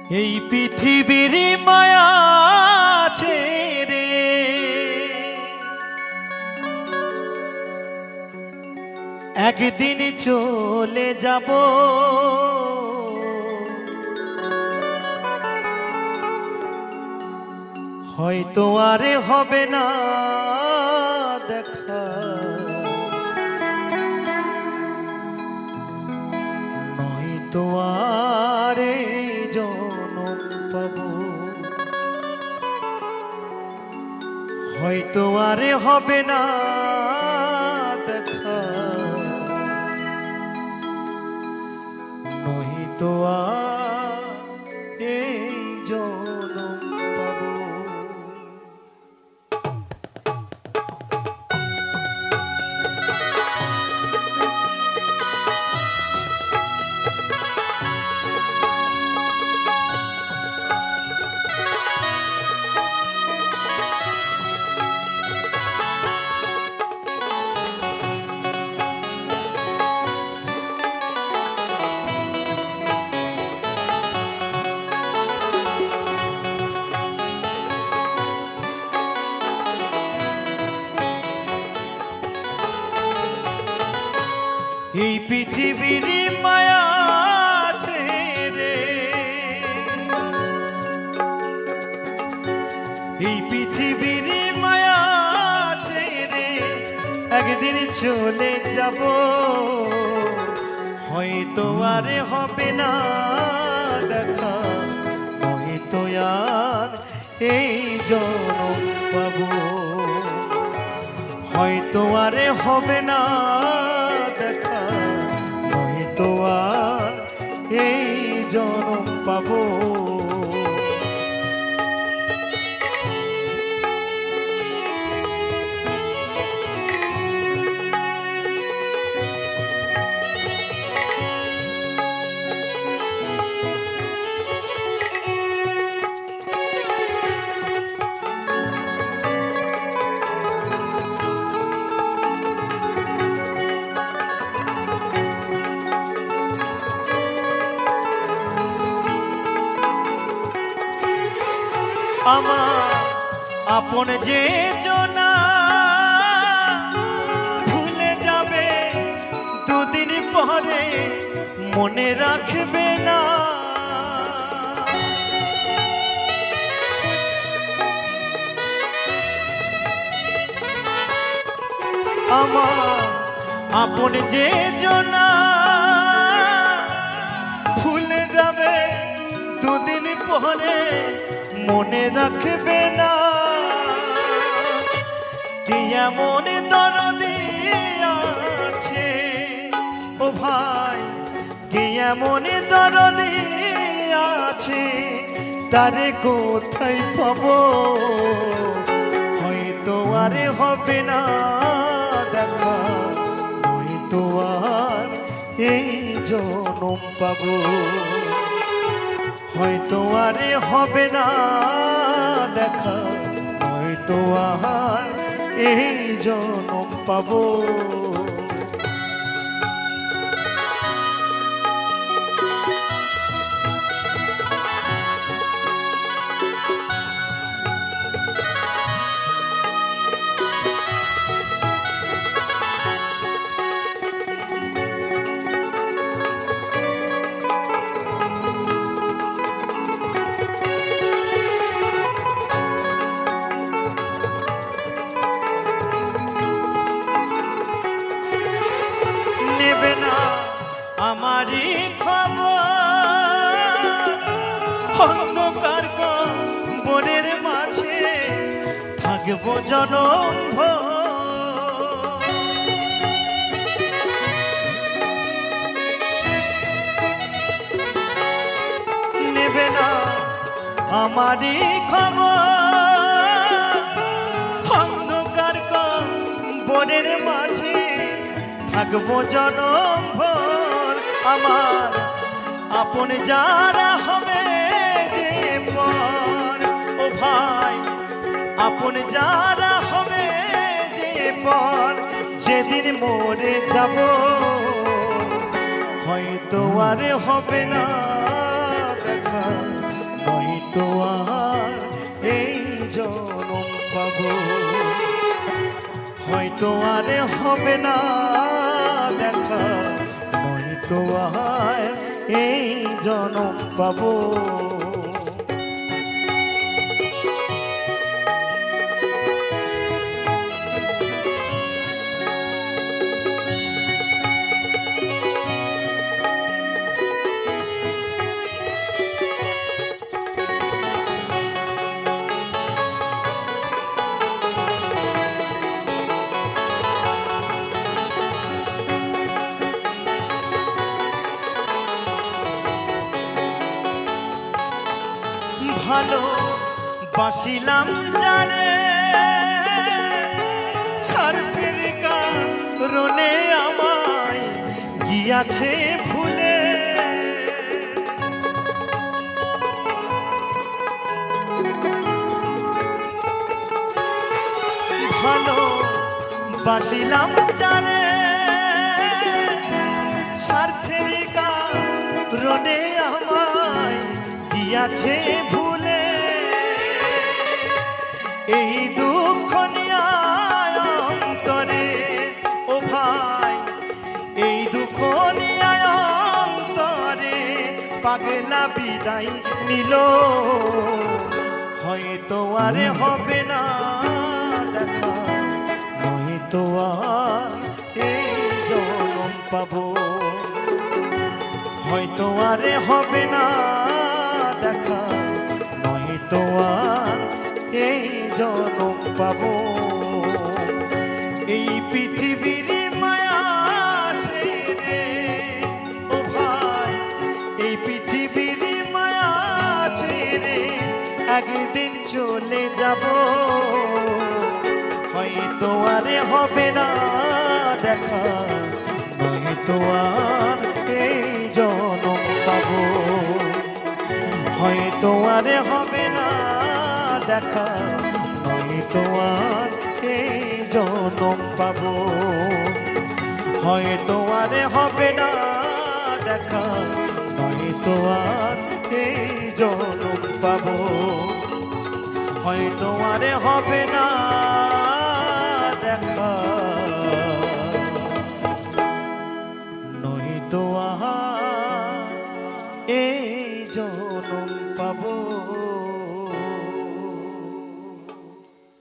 এই পৃথিবীর মায়া ছেড়ে একদিন চলে যাব, হয়তো আর হবে না দেখা, নয়তো আর জনম পাবো, হয়তো আর হবে না দেখা, নয়তো আর জনম পাবো। এই পৃথিবীর মায়া ছেড়ে, এই পৃথিবীর মায়া ছেড়ে একদিন চলে যাব, হয়তো আর হবে না দেখা, হয়তো আর এই জনম পাবো, হয়তো আর হবে না দেখা, নয়তো আর এই জনম পাবো। আমার আপন যে জনা ভুলে যাবে দুদিন পরে, মনে রাখবে না আমার আপন যে জনা ভুলে যাবে দুদিন পরে, মনে রাখবে না কি এমন দরদি আছে ও ভাই, কি এমন দরদি আছে, তারে কোথায় পাবো, হয়তো আর হবে না দেখা, হয়তো আর এই জনম পাবো, হয়তো আর হবে না দেখা, হয়তো আর এই জনম পাবো। নেবে না আমারই খবর, অন্ধকার বনের মাঝে থাকবো জনম ভর, নেবে না আমারই খবর, অন্ধকার বনের মাঝে থাকবো জনম ভর, আমার আপন যারা হবে যে পর, ও ভাই আপন যারা হবে যে পর, যেদিন মরে যাব, হয়তো আর হবে না দেখা, নয়তো আর এই জনম পাবো, হয়তো আর হবে না দেখা, নয়তো আর এই জনম পাবো। ভালো বাসিলাম জানে স্বার্থের কারণে আমায় গিয়াছে ভুলে, ভালো বাসিলাম জানে স্বার্থের কারণে আমায় গিয়াছে ভুলে, এই দুঃখ নিয়ে অন্তরে ও ভাই, এই দুঃখ নিয়ে অন্তরে পাগলা বিদায় নিল, হয়তো আর হবে না দেখা, নয়তো আর এই জনম পাবো, হয়তো আর হবে না দেখা, নয়তো আর এই জনম পাবো। এই পৃথিবীর মায়া ছেড়ে ও ভাই, এই পৃথিবীর মায়া ছেড়ে একদিন চলে যাব, হয়তো আর হবে না দেখা, নয়তো আর এই জনম পাবো, হয়তো আর হবে না দেখা, নয়তো আর এই জনম পাবো, হয়তো আর হবে না দেখা, নয়তো আর এই জনম পাবো, হয়তো আর হবে না দেখা।